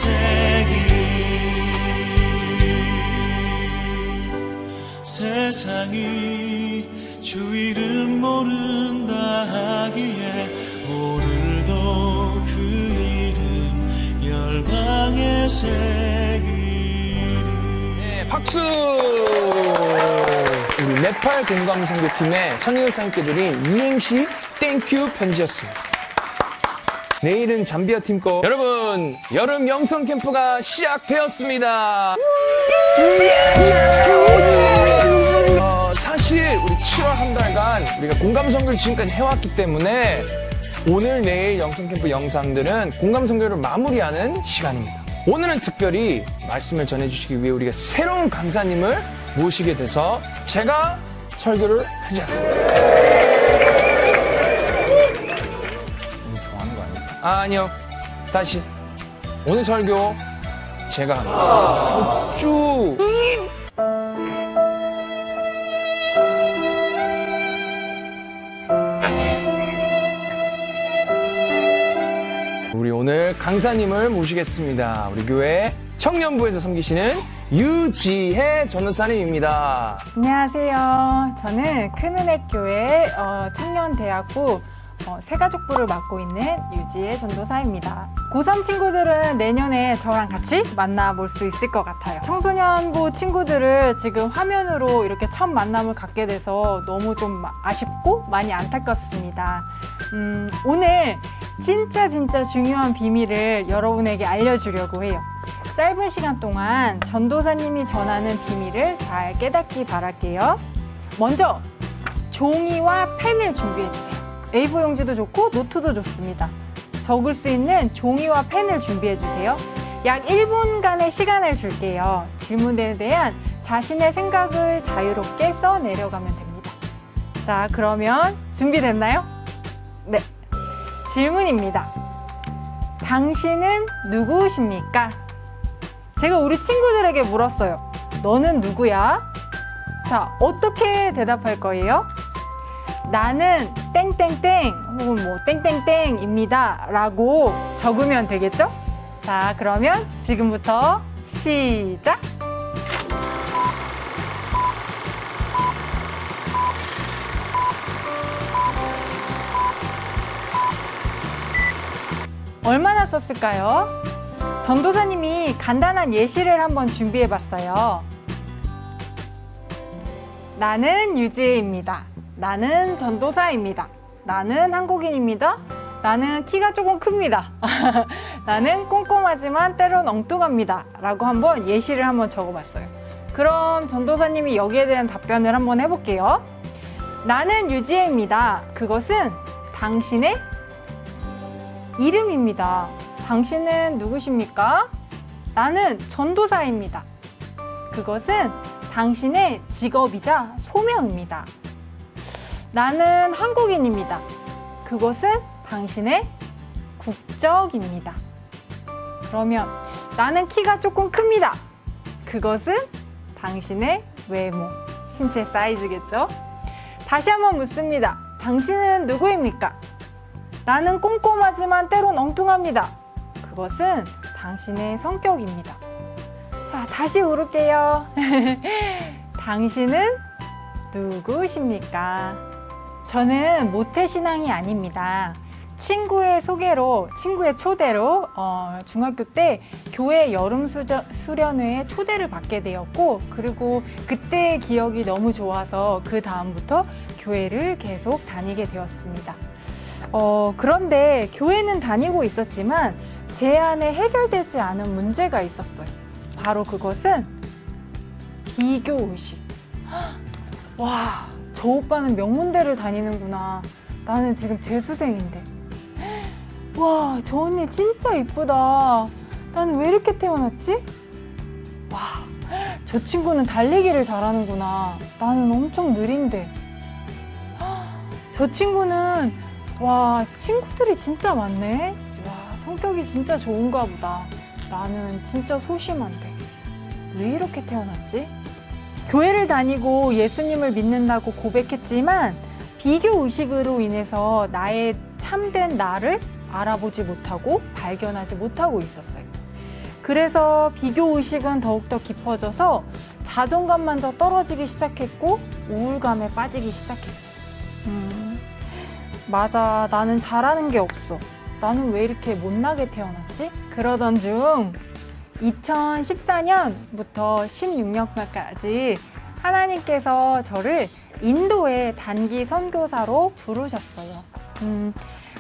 새기리. 세상이 주 이름 모른다 하기에 오늘도 그 이름 열방에 새기리. 네, 박수! 우리 네팔 공감선교팀의 선교사님께 드린 이행시 땡큐 편지였습니다. 내일은 잠비아 팀 거. 여러분, 여름 영성 캠프가 시작되었습니다. 사실 우리 7월 한 달간 우리가 공감선교를 지금까지 해왔기 때문에 오늘 내일 영성 캠프 영상들은 공감선교를 마무리하는 시간입니다. 오늘은 특별히 말씀을 전해주시기 위해 우리가 새로운 강사님을 모시게 돼서 제가 설교를 하지 않습니다. 좋아하는 거 아니에요? 아니요. 다시. 오늘 설교 제가 합니다. 쭉. 우리 오늘 강사님을 모시겠습니다. 우리 교회 청년부에서 섬기시는 유지혜 전도사님입니다. 안녕하세요. 저는 큰은혜교회 청년대학부 새가족부를 맡고 있는 유지혜 전도사입니다. 고3 친구들은 내년에 저랑 같이 만나볼 수 있을 것 같아요. 청소년부 친구들을 지금 화면으로 이렇게 처음 만남을 갖게 돼서 너무 좀 아쉽고 많이 안타깝습니다. 오늘 진짜 중요한 비밀을 여러분에게 알려주려고 해요. 짧은 시간 동안 전도사님이 전하는 비밀을 잘 깨닫기 바랄게요. 먼저 종이와 펜을 준비해주세요. A4 용지도 좋고 노트도 좋습니다. 적을 수 있는 종이와 펜을 준비해주세요. 약 1분간의 시간을 줄게요. 질문에 대한 자신의 생각을 자유롭게 써내려가면 됩니다. 자, 그러면 준비됐나요? 네. 질문입니다. 당신은 누구십니까? 제가 우리 친구들에게 물었어요. 너는 누구야? 자, 어떻게 대답할 거예요? 나는 땡땡땡 혹은 뭐 땡땡땡입니다 라고 적으면 되겠죠? 자, 그러면 지금부터 시작! 얼마나 썼을까요? 전도사님이 간단한 예시를 한번 준비해 봤어요. 나는 유지혜입니다. 나는 전도사입니다. 나는 한국인입니다. 나는 키가 조금 큽니다. 나는 꼼꼼하지만 때론 엉뚱합니다. 라고 한번 예시를 한번 적어봤어요. 그럼 전도사님이 여기에 대한 답변을 한번 해볼게요. 나는 유지혜입니다. 그것은 당신의 이름입니다. 당신은 누구십니까? 나는 전도사입니다. 그것은 당신의 직업이자 소명입니다. 나는 한국인입니다. 그것은 당신의 국적입니다. 그러면 나는 키가 조금 큽니다. 그것은 당신의 외모, 신체 사이즈겠죠? 다시 한번 묻습니다. 당신은 누구입니까? 나는 꼼꼼하지만 때론 엉뚱합니다. 그것은 당신의 성격입니다. 자, 다시 물을게요. 당신은 누구십니까? 저는 모태신앙이 아닙니다. 친구의 초대로 중학교 때 교회 여름 수련회에 초대를 받게 되었고, 그리고 그때의 기억이 너무 좋아서 그 다음부터 교회를 계속 다니게 되었습니다. 그런데 교회는 다니고 있었지만 제 안에 해결되지 않은 문제가 있었어요. 바로 그것은 비교의식. 와, 저 오빠는 명문대를 다니는구나. 나는 지금 재수생인데. 와, 저 언니 진짜 이쁘다. 나는 왜 이렇게 태어났지? 와, 저 친구는 달리기를 잘하는구나. 나는 엄청 느린데. 저 친구는 와, 친구들이 진짜 많네. 와, 성격이 진짜 좋은가 보다. 나는 진짜 소심한데. 왜 이렇게 태어났지? 교회를 다니고 예수님을 믿는다고 고백했지만 비교의식으로 인해서 나의 참된 나를 알아보지 못하고 발견하지 못하고 있었어요. 그래서 비교 의식은 더욱더 깊어져서 자존감마저 떨어지기 시작했고 우울감에 빠지기 시작했어. 맞아, 나는 잘하는 게 없어. 나는 왜 이렇게 못나게 태어났지? 그러던 중 2014년부터 16년까지 하나님께서 저를 인도의 단기 선교사로 부르셨어요.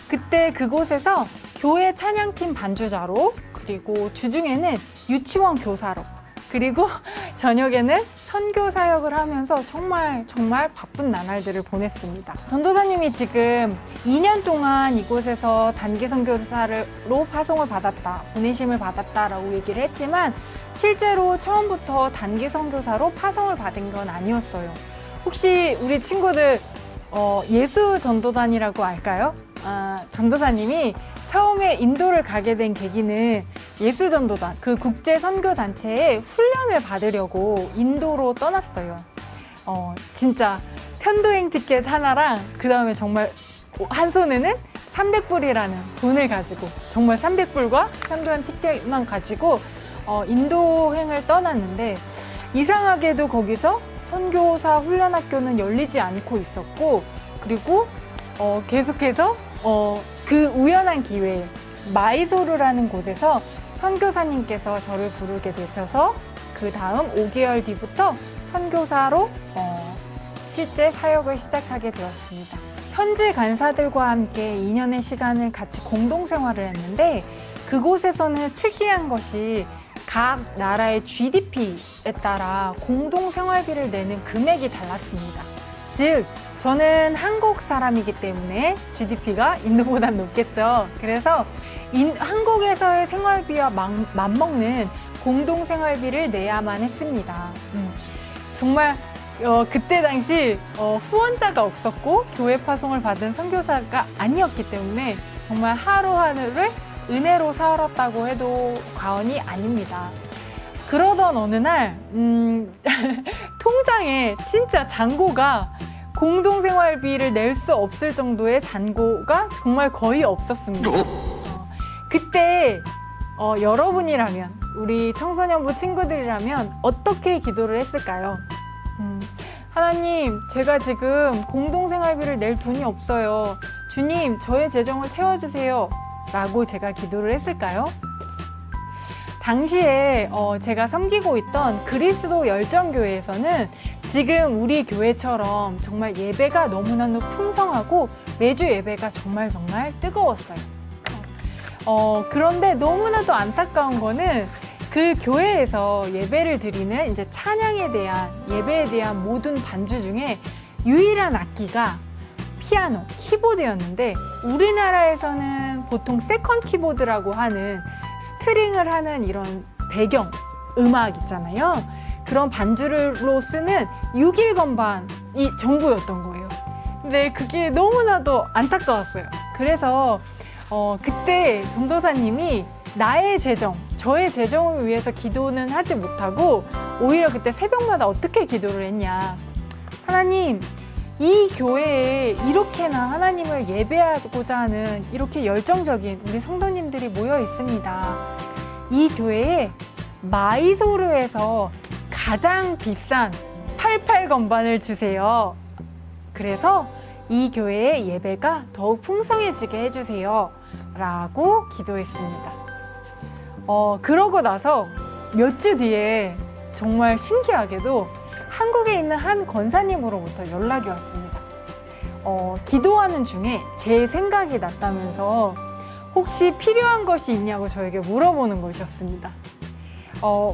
그때 그곳에서 교회 찬양팀 반주자로, 그리고 주중에는 유치원 교사로, 그리고 저녁에는 선교 사역을 하면서 정말 바쁜 나날들을 보냈습니다. 전도사님이 지금 2년 동안 이곳에서 단기 선교사로 파송을 받았다, 보내심을 받았다라고 얘기를 했지만 실제로 처음부터 단기 선교사로 파송을 받은 건 아니었어요. 혹시 우리 친구들 예수 전도단이라고 알까요? 전도사님이 처음에 인도를 가게 된 계기는 예수전도단, 그 국제 선교 단체에 훈련을 받으려고 인도로 떠났어요. 진짜 편도행 티켓 하나랑 그 다음에 정말 한 손에는 300불이라는 돈을 가지고, 정말 300불과 편도행 티켓만 가지고 인도행을 떠났는데, 이상하게도 거기서 선교사 훈련학교는 열리지 않고 있었고, 그리고 계속해서 그 우연한 기회에 마이소르라는 곳에서 선교사님께서 저를 부르게 되셔서 그 다음 5개월 뒤부터 선교사로 실제 사역을 시작하게 되었습니다. 현지 간사들과 함께 2년의 시간을 같이 공동생활을 했는데, 그곳에서는 특이한 것이 각 나라의 GDP에 따라 공동생활비를 내는 금액이 달랐습니다. 즉, 저는 한국 사람이기 때문에 GDP가 인도보다 높겠죠. 그래서 한국에서의 생활비와 맞먹는 공동생활비를 내야만 했습니다. 정말 그때 당시 후원자가 없었고 교회 파송을 받은 선교사가 아니었기 때문에 정말 하루하루를 은혜로 살았다고 해도 과언이 아닙니다. 그러던 어느 날 통장에 진짜 잔고가, 공동생활비를 낼 수 없을 정도의 잔고가 정말 거의 없었습니다. 그때 여러분이라면, 우리 청소년부 친구들이라면 어떻게 기도를 했을까요? 하나님, 제가 지금 공동생활비를 낼 돈이 없어요. 주님, 저의 재정을 채워주세요. 라고 제가 기도를 했을까요? 당시에 제가 섬기고 있던 그리스도 열정교회에서는 지금 우리 교회처럼 정말 예배가 너무나도 풍성하고 매주 예배가 정말 뜨거웠어요. 그런데 너무나도 안타까운 거는 그 교회에서 예배를 드리는 이제 찬양에 대한, 예배에 대한 모든 반주 중에 유일한 악기가 피아노, 키보드였는데, 우리나라에서는 보통 세컨 키보드라고 하는 스트링을 하는 이런 배경 음악 있잖아요. 그런 반주로 쓰는 6일 건반이 전부였던 거예요. 근데 그게 너무나도 안타까웠어요. 그래서 그때 전도사님이 나의 재정, 저의 재정을 위해서 기도는 하지 못하고 오히려 그때 새벽마다 어떻게 기도를 했냐. 하나님, 이 교회에 이렇게나 하나님을 예배하고자 하는 이렇게 열정적인 우리 성도님들이 모여 있습니다. 이 교회에 마이소르에서 가장 비싼 88건반을 주세요. 그래서 이 교회의 예배가 더욱 풍성해지게 해주세요. 라고 기도했습니다. 그러고 나서 몇 주 뒤에 정말 신기하게도 한국에 있는 한 권사님으로부터 연락이 왔습니다. 기도하는 중에 제 생각이 났다면서 혹시 필요한 것이 있냐고 저에게 물어보는 것이었습니다.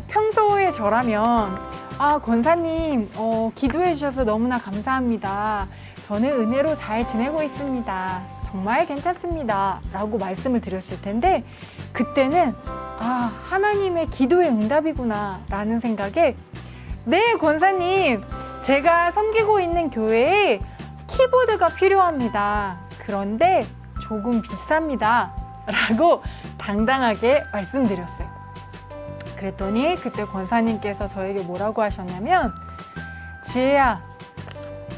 평소에 저라면 권사님 기도해 주셔서 너무나 감사합니다. 저는 은혜로 잘 지내고 있습니다. 정말 괜찮습니다. 라고 말씀을 드렸을 텐데, 그때는 하나님의 기도의 응답이구나 라는 생각에, 네, 권사님, 제가 섬기고 있는 교회에 키보드가 필요합니다. 그런데 조금 비쌉니다. 라고 당당하게 말씀드렸어요. 그랬더니 그때 권사님께서 저에게 뭐라고 하셨냐면, 지혜야,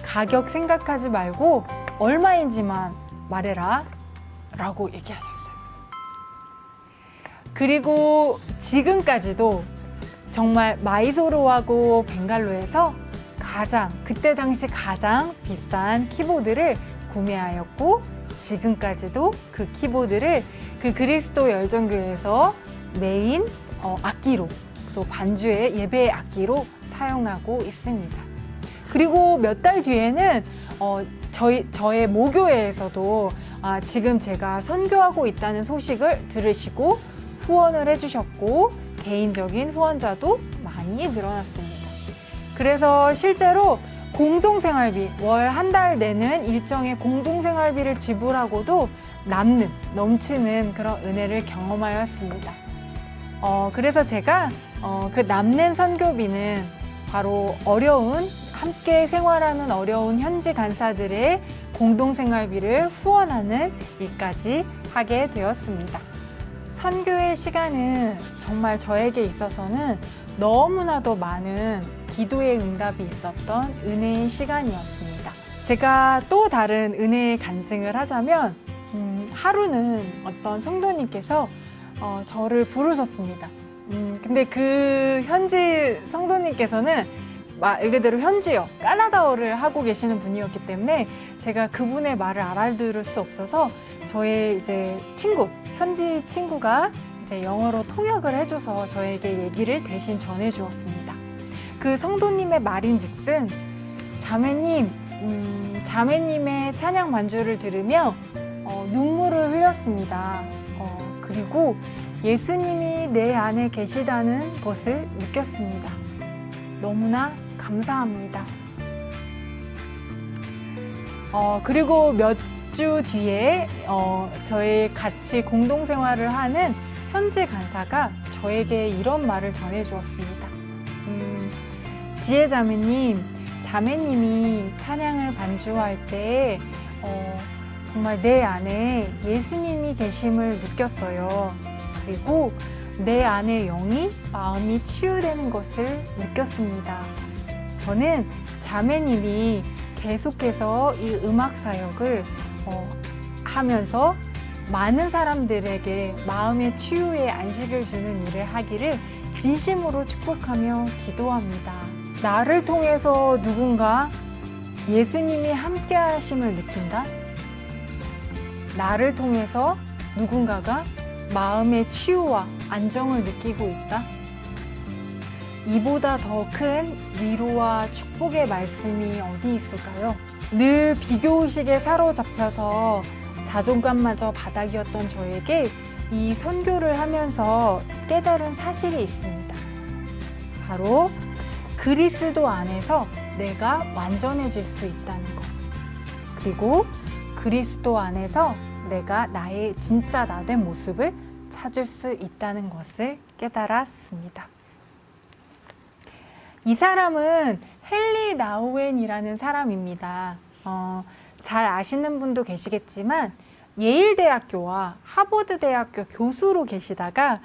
가격 생각하지 말고 얼마인지만 말해라 라고 얘기하셨어요. 그리고 지금까지도 정말 마이소로하고 벵갈로에서 그때 당시 가장 비싼 키보드를 구매하였고, 지금까지도 그 키보드를 그 그리스도 열정교회에서 메인 악기로, 또 반주의 예배 악기로 사용하고 있습니다. 그리고 몇 달 뒤에는 저의 모교회에서도 지금 제가 선교하고 있다는 소식을 들으시고 후원을 해주셨고, 개인적인 후원자도 많이 늘어났습니다. 그래서 실제로 공동생활비, 월 한 달 내는 일정의 공동생활비를 지불하고도 넘치는 그런 은혜를 경험하였습니다. 그래서 제가 그 남는 선교비는 바로 함께 생활하는 어려운 현지 간사들의 공동생활비를 후원하는 일까지 하게 되었습니다. 선교의 시간은 정말 저에게 있어서는 너무나도 많은 기도의 응답이 있었던 은혜의 시간이었습니다. 제가 또 다른 은혜의 간증을 하자면, 하루는 어떤 성도님께서 저를 부르셨습니다. 근데 그 현지 성도님께서는 말 그대로 현지어, 까나다어를 하고 계시는 분이었기 때문에 제가 그분의 말을 알아들을 수 없어서 저의 이제 현지 친구가 이제 영어로 통역을 해줘서 저에게 얘기를 대신 전해주었습니다. 그 성도님의 말인즉슨, 자매님의 찬양 반주를 들으며 눈물을 흘렸습니다. 그리고 예수님이 내 안에 계시다는 것을 느꼈습니다. 너무나 감사합니다. 그리고 몇 주 뒤에 저희 같이 공동생활을 하는 현지 간사가 저에게 이런 말을 전해주었습니다. 자매님이 찬양을 반주할 때 정말 내 안에 예수님이 계심을 느꼈어요. 그리고 내 안의 영이, 마음이 치유되는 것을 느꼈습니다. 저는 자매님이 계속해서 이 음악 사역을 하면서 많은 사람들에게 마음의 치유에 안식을 주는 일을 하기를 진심으로 축복하며 기도합니다. 나를 통해서 누군가 예수님이 함께 하심을 느낀다? 나를 통해서 누군가가 마음의 치유와 안정을 느끼고 있다? 이보다 더 큰 위로와 축복의 말씀이 어디 있을까요? 늘 비교의식에 사로잡혀서 자존감마저 바닥이었던 저에게 이 선교를 하면서 깨달은 사실이 있습니다. 바로 그리스도 안에서 내가 완전해질 수 있다는 것. 그리고 그리스도 안에서 내가 진짜 나된 모습을 찾을 수 있다는 것을 깨달았습니다. 이 사람은 헨리 나우엔이라는 사람입니다. 잘 아시는 분도 계시겠지만 예일대학교와 하버드대학교 교수로 계시다가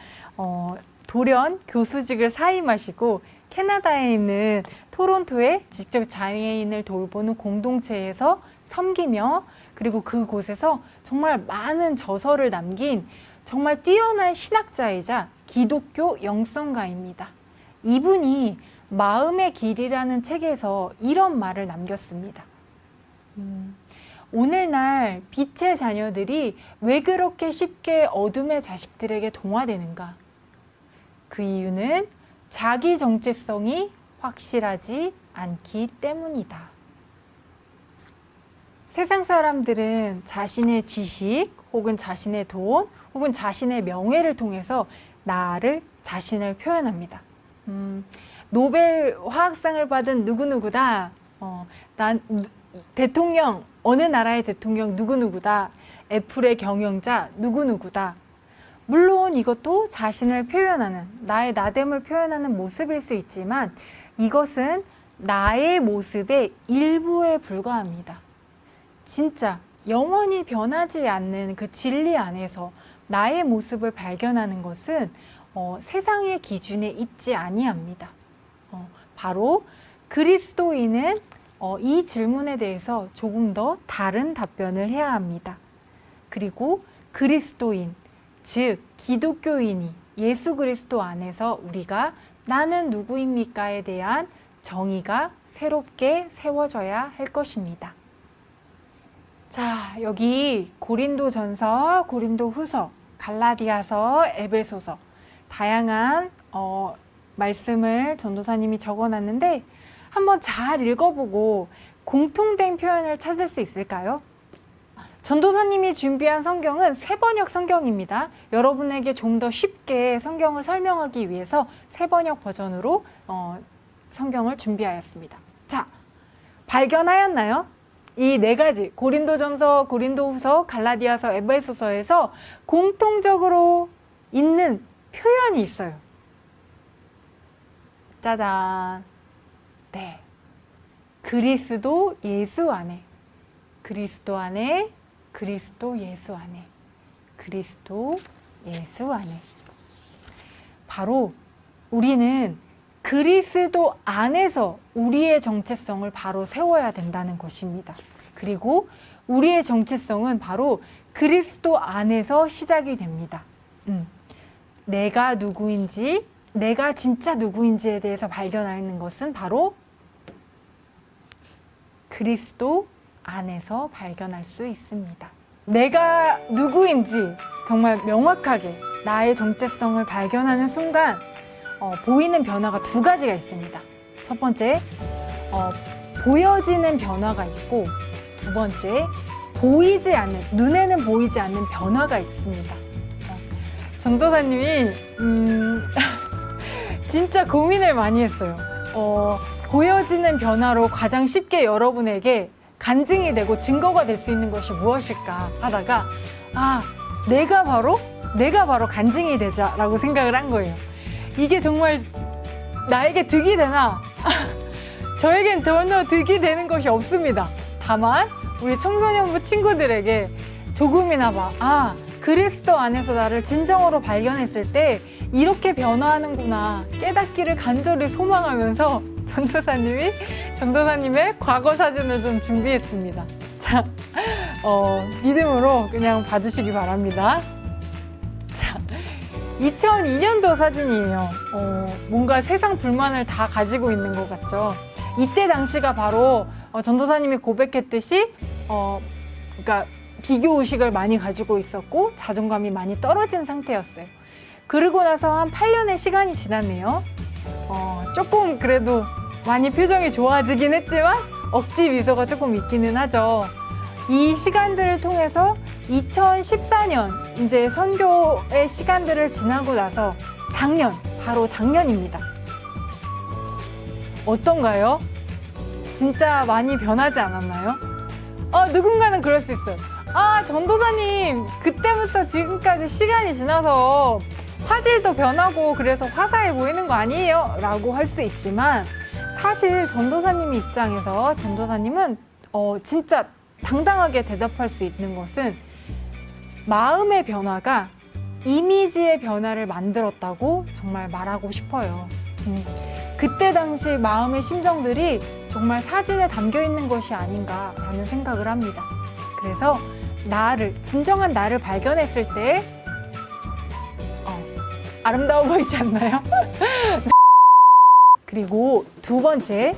돌연 교수직을 사임하시고 캐나다에 있는 토론토에 직접 장애인을 돌보는 공동체에서 섬기며, 그리고 그곳에서 정말 많은 저서를 남긴 정말 뛰어난 신학자이자 기독교 영성가입니다. 이분이 마음의 길이라는 책에서 이런 말을 남겼습니다. 오늘날 빛의 자녀들이 왜 그렇게 쉽게 어둠의 자식들에게 동화되는가? 그 이유는 자기 정체성이 확실하지 않기 때문이다. 세상 사람들은 자신의 지식, 혹은 자신의 돈, 혹은 자신의 명예를 통해서 자신을 표현합니다. 노벨 화학상을 받은 누구누구다. 난 대통령, 어느 나라의 대통령 누구누구다. 애플의 경영자 누구누구다. 물론 이것도 자신을 표현하는, 나의 나됨을 표현하는 모습일 수 있지만 이것은 나의 모습의 일부에 불과합니다. 진짜 영원히 변하지 않는 그 진리 안에서 나의 모습을 발견하는 것은 세상의 기준에 있지 아니합니다. 바로 그리스도인은 이 질문에 대해서 조금 더 다른 답변을 해야 합니다. 그리고 그리스도인, 즉 기독교인이 예수 그리스도 안에서 우리가 나는 누구입니까에 대한 정의가 새롭게 세워져야 할 것입니다. 자, 여기 고린도전서, 고린도후서, 갈라디아서, 에베소서 다양한 말씀을 전도사님이 적어놨는데 한번 잘 읽어보고 공통된 표현을 찾을 수 있을까요? 전도사님이 준비한 성경은 새번역 성경입니다. 여러분에게 좀 더 쉽게 성경을 설명하기 위해서 새번역 버전으로 성경을 준비하였습니다. 자, 발견하였나요? 이 네 가지 고린도전서, 고린도후서, 갈라디아서, 에베소서에서 공통적으로 있는 표현이 있어요. 짜잔. 네. 그리스도 예수 안에, 그리스도 안에, 그리스도 예수 안에, 그리스도 예수 안에. 바로 우리는 그리스도 안에서 우리의 정체성을 바로 세워야 된다는 것입니다. 그리고 우리의 정체성은 바로 그리스도 안에서 시작이 됩니다. 내가 누구인지, 내가 진짜 누구인지에 대해서 발견하는 것은 바로 그리스도 안에서 발견할 수 있습니다. 내가 누구인지 정말 명확하게 나의 정체성을 발견하는 순간 보이는 변화가 두 가지가 있습니다. 첫 번째, 보여지는 변화가 있고, 두 번째, 보이지 않는, 눈에는 보이지 않는 변화가 있습니다. 전도사님이 진짜 고민을 많이 했어요. 보여지는 변화로 가장 쉽게 여러분에게 간증이 되고 증거가 될 수 있는 것이 무엇일까 하다가 내가 바로 간증이 되자라고 생각을 한 거예요. 이게 정말 나에게 득이 되나? 저에겐 전혀 득이 되는 것이 없습니다. 다만 우리 청소년부 친구들에게 조금이나마 그리스도 안에서 나를 진정으로 발견했을 때 이렇게 변화하는구나 깨닫기를 간절히 소망하면서 전도사님의 과거 사진을 좀 준비했습니다. 자, 믿음으로 그냥 봐주시기 바랍니다. 자, 2002년도 사진이에요. 뭔가 세상 불만을 다 가지고 있는 것 같죠. 이때 당시가 바로 전도사님이 고백했듯이 그러니까 비교의식을 많이 가지고 있었고 자존감이 많이 떨어진 상태였어요. 그러고 나서 한 8년의 시간이 지났네요. 조금 그래도 많이 표정이 좋아지긴 했지만 억지 미소가 조금 있기는 하죠. 이 시간들을 통해서 2014년 이제 선교의 시간들을 지나고 나서 바로 작년입니다. 어떤가요? 진짜 많이 변하지 않았나요? 누군가는 그럴 수 있어요. 전도사님, 그때부터 지금까지 시간이 지나서 화질도 변하고 그래서 화사해 보이는 거 아니에요? 라고 할 수 있지만 사실 전도사님 입장에서 전도사님은 진짜 당당하게 대답할 수 있는 것은 마음의 변화가 이미지의 변화를 만들었다고 정말 말하고 싶어요. 그때 당시 마음의 심정들이 정말 사진에 담겨 있는 것이 아닌가라는 생각을 합니다. 그래서 진정한 나를 발견했을 때 아름다워 보이지 않나요? 그리고 두 번째,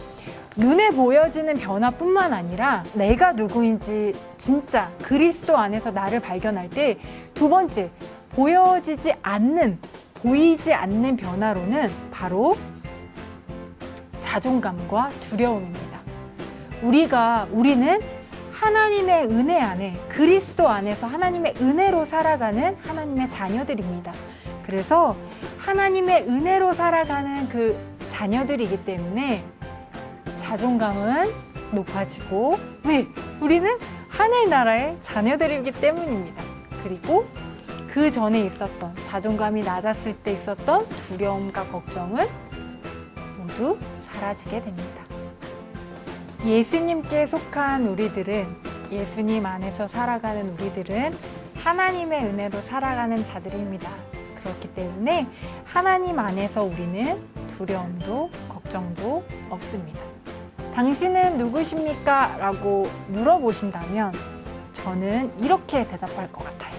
눈에 보여지는 변화뿐만 아니라 내가 누구인지 진짜 그리스도 안에서 나를 발견할 때 두 번째, 보이지 않는 변화로는 바로 자존감과 두려움입니다. 우리는 하나님의 은혜 안에, 그리스도 안에서 하나님의 은혜로 살아가는 하나님의 자녀들입니다. 그래서 하나님의 은혜로 살아가는 그 자녀들이기 때문에 자존감은 높아지고, 왜? 우리는 하늘나라의 자녀들이기 때문입니다. 그리고 그 전에 있었던 자존감이 낮았을 때 있었던 두려움과 걱정은 모두 사라지게 됩니다. 예수님께 속한 우리들은, 예수님 안에서 살아가는 우리들은 하나님의 은혜로 살아가는 자들입니다. 그렇기 때문에 하나님 안에서 우리는 두려움도 걱정도 없습니다. 당신은 누구십니까? 라고 물어보신다면 저는 이렇게 대답할 것 같아요.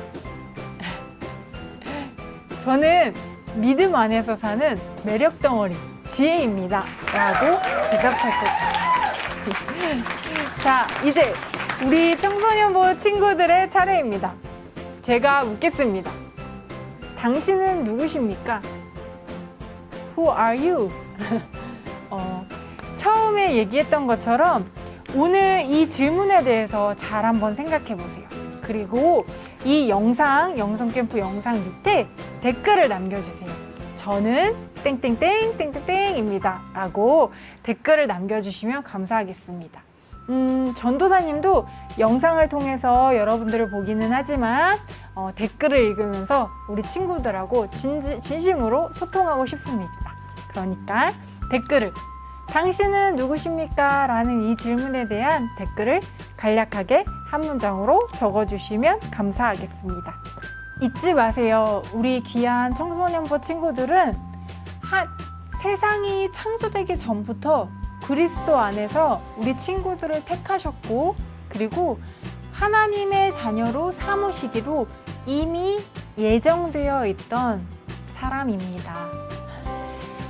저는 믿음 안에서 사는 매력 덩어리 지혜입니다 라고 대답할 것 같아요. 자, 이제 우리 청소년부 친구들의 차례입니다. 제가 묻겠습니다. 당신은 누구십니까? Who are you? 처음에 얘기했던 것처럼 오늘 이 질문에 대해서 잘 한번 생각해 보세요. 그리고 이 영성캠프 영상 밑에 댓글을 남겨주세요. 저는 땡땡땡 땡땡땡입니다 라고 댓글을 남겨주시면 감사하겠습니다. 전도사님도 영상을 통해서 여러분들을 보기는 하지만 댓글을 읽으면서 우리 친구들하고 진심으로 소통하고 싶습니다. 그러니까 댓글을 당신은 누구십니까? 라는 이 질문에 대한 댓글을 간략하게 한 문장으로 적어주시면 감사하겠습니다. 잊지 마세요. 우리 귀한 청소년부 친구들은 세상이 창조되기 전부터 그리스도 안에서 우리 친구들을 택하셨고, 그리고 하나님의 자녀로 삼으시기로 이미 예정되어 있던 사람입니다.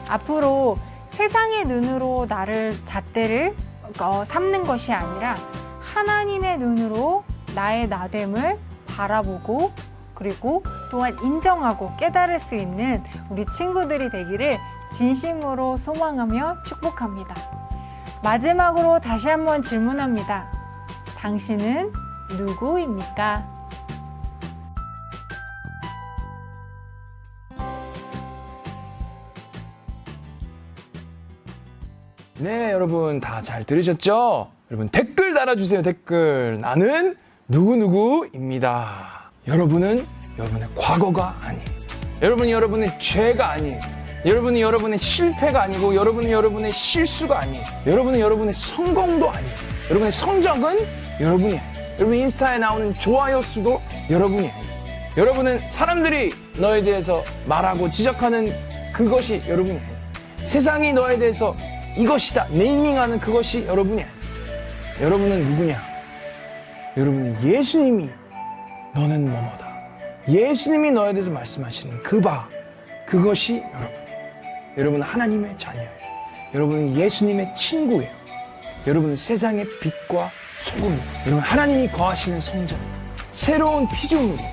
앞으로 세상의 눈으로 나를 잣대를 삼는 것이 아니라 하나님의 눈으로 나의 나됨을 바라보고, 그리고 또한 인정하고 깨달을 수 있는 우리 친구들이 되기를 진심으로 소망하며 축복합니다. 마지막으로 다시 한번 질문합니다. 당신은 누구입니까? 네, 여러분 다 잘 들으셨죠? 여러분 댓글 달아주세요. 댓글. 나는 누구누구입니다. 여러분은 여러분의 과거가 아니에요. 여러분은 여러분의 죄가 아니에요. 여러분은 여러분의 실패가 아니고, 여러분은 여러분의 실수가 아니에요. 여러분은 여러분의 성공도 아니에요. 여러분의 성적은 여러분이 아니에요. 여러분 인스타에 나오는 좋아요 수도 여러분이 아니에요. 여러분은 사람들이 너에 대해서 말하고 지적하는 그것이 여러분이 아니에요. 세상이 너에 대해서 이것이다 네이밍하는 그것이 여러분이 아니에요. 여러분은 누구냐? 여러분은 예수님이 너는 뭐뭐다. 예수님이 너에 대해서 말씀하시는 그것이 여러분이에요. 여러분은 하나님의 자녀예요. 여러분은 예수님의 친구예요. 여러분은 세상의 빛과 소금이에요. 여러분 하나님이 거하시는 성전이에요. 새로운 피조물이에요.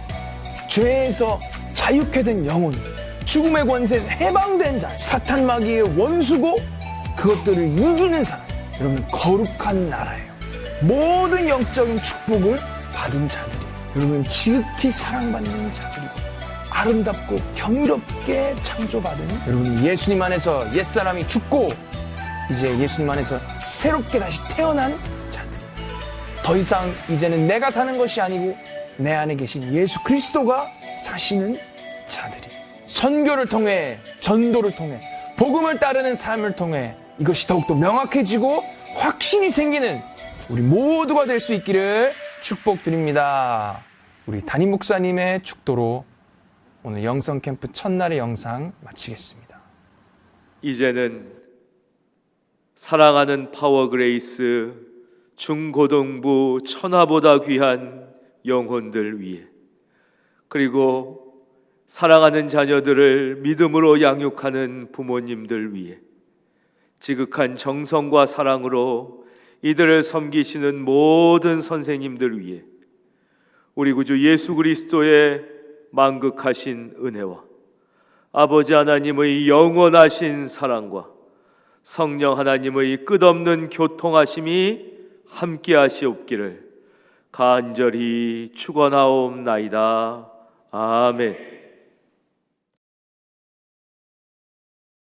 죄에서 자유케 된 영혼, 죽음의 권세에서 해방된 자, 사탄 마귀의 원수고 그것들을 이기는 사람. 여러분 거룩한 나라예요. 모든 영적인 축복을 받은 자들이에요. 여러분 지극히 사랑받는 자들이고 아름답고 경이롭게 창조받은, 여러분 예수님 안에서 옛사람이 죽고 이제 예수님 안에서 새롭게 다시 태어난 자들이에요. 더 이상 이제는 내가 사는 것이 아니고 내 안에 계신 예수 그리스도가 사시는 자들이에요. 선교를 통해, 전도를 통해, 복음을 따르는 삶을 통해 이것이 더욱더 명확해지고 확신이 생기는 우리 모두가 될 수 있기를 축복드립니다. 우리 담임 목사님의 축도로 오늘 영성캠프 첫날의 영상 마치겠습니다. 이제는 사랑하는 파워그레이스 중고등부 천하보다 귀한 영혼들 위해, 그리고 사랑하는 자녀들을 믿음으로 양육하는 부모님들 위해, 지극한 정성과 사랑으로 이들을 섬기시는 모든 선생님들 위해, 우리 구주 예수 그리스도의 만극하신 은혜와 아버지 하나님의 영원하신 사랑과 성령 하나님의 끝없는 교통하심이 함께 하시옵기를 간절히 축원하옵나이다. 아멘.